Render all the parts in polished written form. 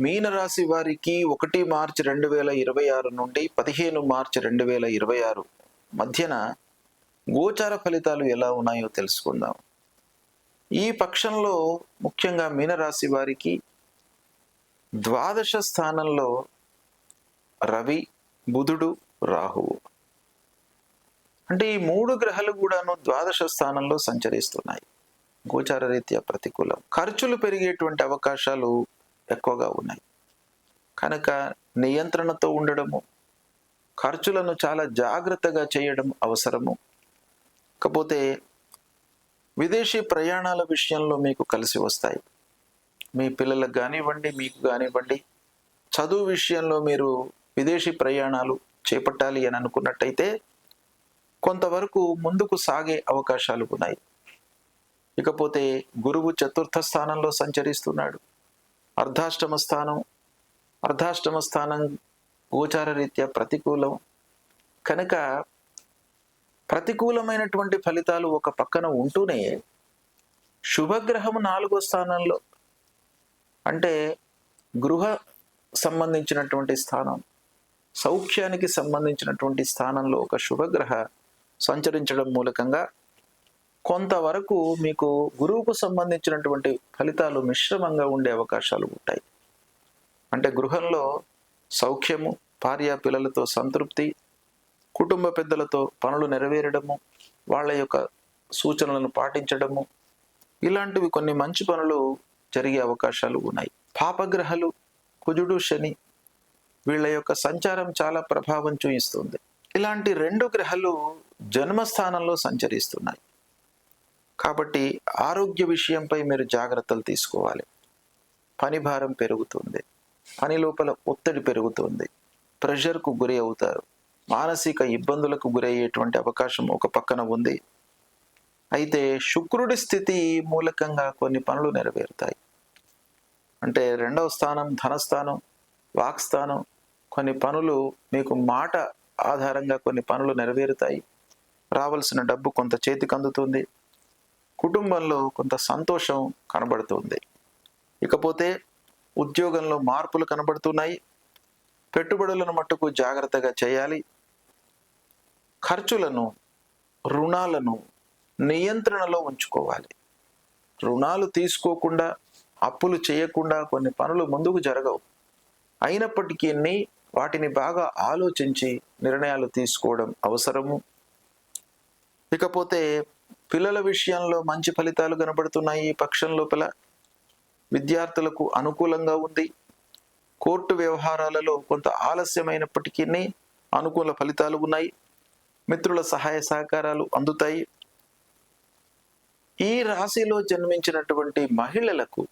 మీనరాశి వారికి 1 మార్చి 2026 నుండి 15 మార్చి 2026 మధ్యన గోచార ఫలితాలు ఎలా ఉన్నాయో తెలుసుకుందాం. ఈ పక్షంలో ముఖ్యంగా మీనరాశి వారికి ద్వాదశ స్థానంలో రవి, బుధుడు, రాహువు, అంటే ఈ 3 గ్రహాలు కూడాను ద్వాదశ స్థానంలో సంచరిస్తున్నాయి. గోచార రీత్యా ప్రతికూలం. ఖర్చులు పెరిగేటువంటి అవకాశాలు ఎక్కువగా ఉన్నాయి కనుక నియంత్రణతో ఉండడము, ఖర్చులను చాలా జాగ్రత్తగా చేయడం అవసరము. కాకపోతే విదేశీ ప్రయాణాల విషయంలో మీకు కలిసి వస్తాయి. మీ పిల్లలకు కానివ్వండి, మీకు కానివ్వండి, చదువు విషయంలో మీరు విదేశీ ప్రయాణాలు చేపట్టాలి అని అనుకున్నట్టయితే కొంతవరకు ముందుకు సాగే అవకాశాలు ఉన్నాయి. ఇకపోతే గురువు చతుర్థ స్థానంలో సంచరిస్తున్నాడు. అర్ధాష్టమ స్థానం గోచార రీత్యా ప్రతికూలం కనుక ప్రతికూలమైనటువంటి ఫలితాలు ఒక పక్కన ఉంటూనే శుభగ్రహము 4వ స్థానంలో, అంటే గృహ సంబంధించినటువంటి స్థానం, సౌఖ్యానికి సంబంధించినటువంటి స్థానంలో ఒక శుభగ్రహ సంచరించడం మూలకంగా కొంతవరకు మీకు గురువుకు సంబంధించినటువంటి ఫలితాలు మిశ్రమంగా ఉండే అవకాశాలు ఉంటాయి. అంటే గృహంలో సౌఖ్యము, భార్య పిల్లలతో సంతృప్తి, కుటుంబ పెద్దలతో పనులు నెరవేరడము, వాళ్ళ యొక్క సూచనలను పాటించడము, ఇలాంటివి కొన్ని మంచి పనులు జరిగే అవకాశాలు ఉన్నాయి. పాపగ్రహాలు కుజుడు, శని, వీళ్ళ యొక్క సంచారం చాలా ప్రభావం చూపిస్తుంది. ఇలాంటి 2 గ్రహాలు జన్మస్థానంలో సంచరిస్తున్నాయి కాబట్టి ఆరోగ్య విషయంపై మీరు జాగ్రత్తలు తీసుకోవాలి. పని భారం పెరుగుతుంది, పని లోపల ఒత్తిడి పెరుగుతుంది, ప్రెషర్కు గురి అవుతారు, మానసిక ఇబ్బందులకు గురయ్యేటువంటి అవకాశం ఒక పక్కన ఉంది. అయితే శుక్రుడి స్థితి మూలకంగా కొన్ని పనులు నెరవేరుతాయి. అంటే 2వ స్థానం ధనస్థానం, వాక్స్థానం, కొన్ని పనులు మీకు మాట ఆధారంగా కొన్ని పనులు నెరవేరుతాయి. రావాల్సిన డబ్బు కొంత చేతికి అందుతుంది. కుటుంబంలో కొంత సంతోషం కనబడుతుంది. ఇకపోతే ఉద్యోగంలో మార్పులు కనబడుతున్నాయి. పెట్టుబడులను మట్టుకు జాగ్రత్తగా చేయాలి. ఖర్చులను, రుణాలను నియంత్రణలో ఉంచుకోవాలి. రుణాలు తీసుకోకుండా, అప్పులు చేయకుండా కొన్ని పనులు ముందుకు జరగవు. అయినప్పటికీ వాటిని బాగా ఆలోచించి నిర్ణయాలు తీసుకోవడం అవసరము. ఇకపోతే పిల్లల విషయంలో మంచి ఫలితాలు కనబడుతున్నాయి. ఈ పక్షం లోపల విద్యార్థులకు అనుకూలంగా ఉంది. కోర్టు వ్యవహారాలలో కొంత ఆలస్యమైనప్పటికీ అనుకూల ఫలితాలు ఉన్నాయి. మిత్రుల సహాయ సహకారాలు అందుతాయి. ఈ రాశిలో జన్మించినటువంటి మహిళలకు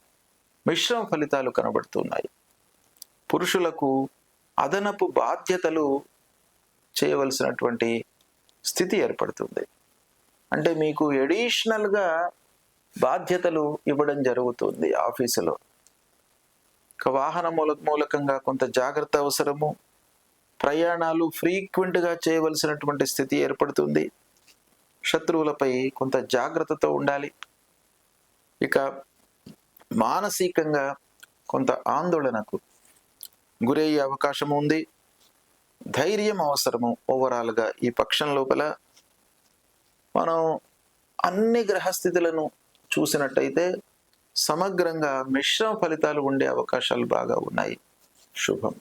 మిశ్రమ ఫలితాలు కనబడుతున్నాయి. పురుషులకు అదనపు బాధ్యతలు చేయవలసినటువంటి స్థితి ఏర్పడుతుంది. అంటే మీకు ఎడిషనల్గా బాధ్యతలు ఇవ్వడం జరుగుతుంది ఆఫీసులో. వాహన మూలకంగా కొంత జాగ్రత్త అవసరము. ప్రయాణాలు ఫ్రీక్వెంట్గా చేయవలసినటువంటి స్థితి ఏర్పడుతుంది. శత్రువులపై కొంత జాగ్రత్తతో ఉండాలి. ఇక మానసికంగా కొంత ఆందోళనకు గురయ్యే అవకాశం ఉంది. ధైర్యం అవసరము. ఓవరాల్గా ఈ పక్షం లోపల మనం అన్ని గ్రహస్థితులను చూసినట్టయితే సమగ్రంగా మిశ్రమ ఫలితాలు ఉండే అవకాశాలు బాగా ఉన్నాయి. శుభం.